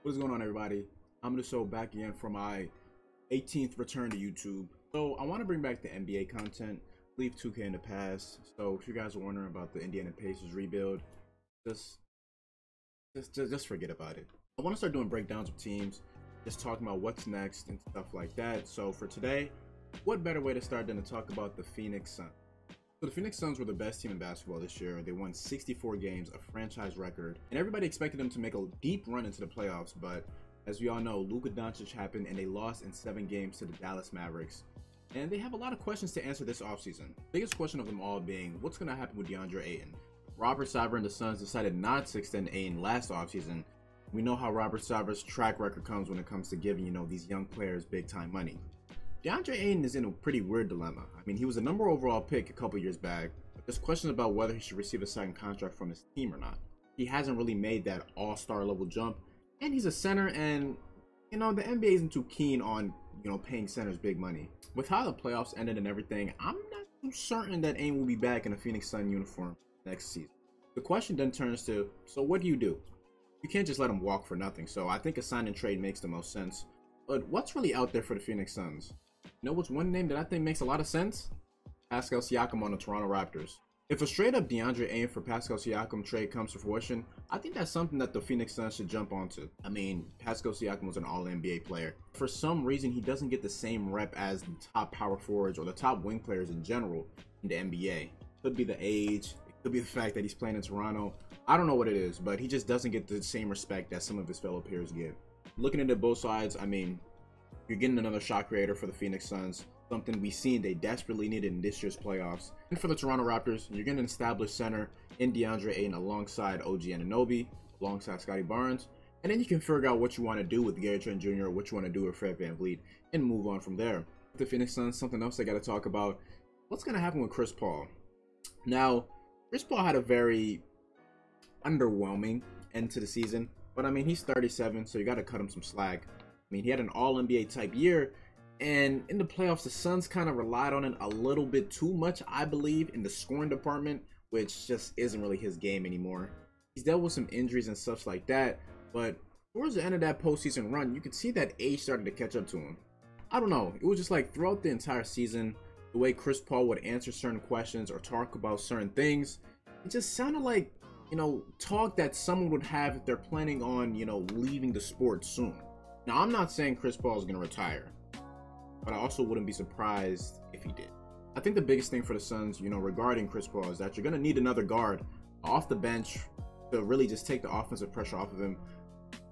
What is going on, everybody? I'm Daso back again for my 18th return to YouTube. So I want to bring back the NBA content, leave 2K in the past. So if you guys are wondering about the Indiana Pacers rebuild, just forget about it. I want to start doing breakdowns of teams, just talking about what's next and stuff like that. So for today, what better way to start than to talk about the Phoenix Suns? So the Phoenix Suns were the best team in basketball this year. They won 64 games, a franchise record, and everybody expected them to make a deep run into the playoffs, but as we all know, Luka Doncic happened and they lost in 7 games to the Dallas Mavericks. And they have a lot of questions to answer this offseason. Biggest question of them all being, what's going to happen with DeAndre Ayton? Robert Sarver and the Suns decided not to extend Ayton last offseason. We know how Robert Sarver's track record comes when it comes to giving, these young players big time money. DeAndre Ayton is in a pretty weird dilemma. I mean, he was a number overall pick a couple years back, but there's questions about whether he should receive a second contract from his team or not. He hasn't really made that all-star level jump, and he's a center, and the NBA isn't too keen on paying centers big money. With how the playoffs ended and everything, I'm not too certain that Ayton will be back in a Phoenix Sun uniform next season. The question then turns to, so what do? You can't just let him walk for nothing, so I think a sign and trade makes the most sense. But what's really out there for the Phoenix Suns? You know what's one name that I think makes a lot of sense? Pascal Siakam on the Toronto Raptors. If a straight up DeAndre Ayton for Pascal Siakam trade comes to fruition, I think that's something that the Phoenix Suns should jump onto. I mean, Pascal Siakam was an all-NBA player. For some reason, he doesn't get the same rep as the top power forwards or the top wing players in general in the NBA. Could be the age, it could be the fact that he's playing in Toronto. I don't know what it is, but he just doesn't get the same respect that some of his fellow peers get. Looking into both sides, I mean, you're getting another shot creator for the Phoenix Suns, something we've seen they desperately needed in this year's playoffs. And for the Toronto Raptors, you're getting an established center in DeAndre Ayton alongside OG Anunoby, alongside Scotty Barnes, and then you can figure out what you want to do with Gary Trent Jr. or what you want to do with Fred VanVleet and move on from there. With the Phoenix Suns, something else I got to talk about, what's going to happen with Chris Paul? Now, Chris Paul had a very underwhelming end to the season, but I mean, he's 37, so you got to cut him some slack. I mean, he had an all-NBA type year, and in the playoffs, the Suns kind of relied on it a little bit too much, I believe, in the scoring department, which just isn't really his game anymore. He's dealt with some injuries and such like that, but towards the end of that postseason run, you could see that age started to catch up to him. I don't know, it was just like throughout the entire season, the way Chris Paul would answer certain questions or talk about certain things, it just sounded like, talk that someone would have if they're planning on, leaving the sport soon. Now, I'm not saying Chris Paul is going to retire, but I also wouldn't be surprised if he did. I think the biggest thing for the Suns, regarding Chris Paul is that you're going to need another guard off the bench to really just take the offensive pressure off of him.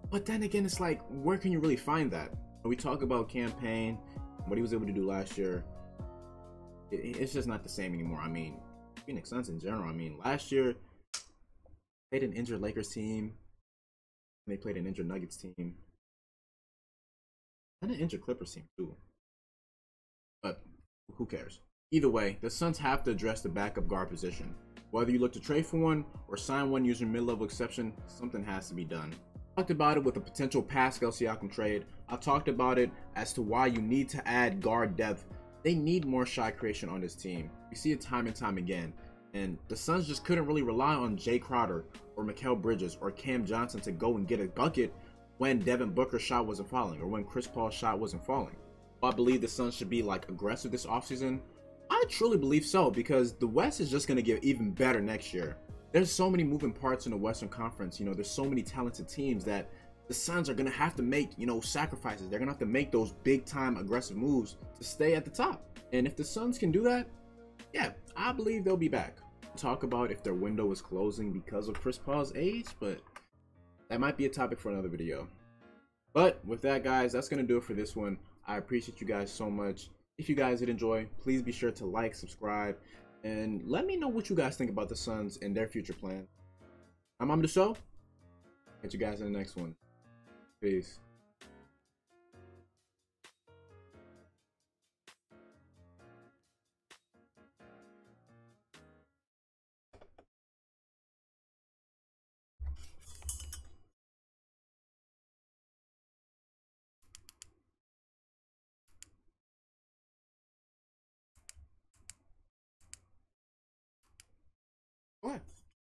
But then again, it's like, where can you really find that? We talk about campaign, what he was able to do last year. It's just not the same anymore. I mean, Phoenix Suns in general, I mean, last year, they played an injured Lakers team. They played an injured Nuggets team. And an injured Clippers team too. But who cares? Either way, the Suns have to address the backup guard position. Whether you look to trade for one or sign one using mid-level exception, something has to be done. I talked about it with the potential Pascal Siakam trade. I talked about it as to why you need to add guard depth. They need more shot creation on this team. We see it time and time again. And the Suns just couldn't really rely on Jay Crowder or Mikal Bridges or Cam Johnson to go and get a bucket when Devin Booker's shot wasn't falling or when Chris Paul's shot wasn't falling. I believe the Suns should be aggressive this offseason. I truly believe so, because the West is just going to get even better next year. There's so many moving parts in the Western Conference. There's so many talented teams that the Suns are going to have to make, sacrifices. They're going to have to make those big time aggressive moves to stay at the top. And if the Suns can do that, yeah, I believe they'll be back. Talk about if their window is closing because of Chris Paul's age, but that might be a topic for another video. But with that, guys, that's going to do it for this one. I appreciate you guys so much. If you guys did enjoy, please be sure to like, subscribe, and let me know what you guys think about the Suns and their future plans. I'm Daso. Catch you guys in the next one. Peace.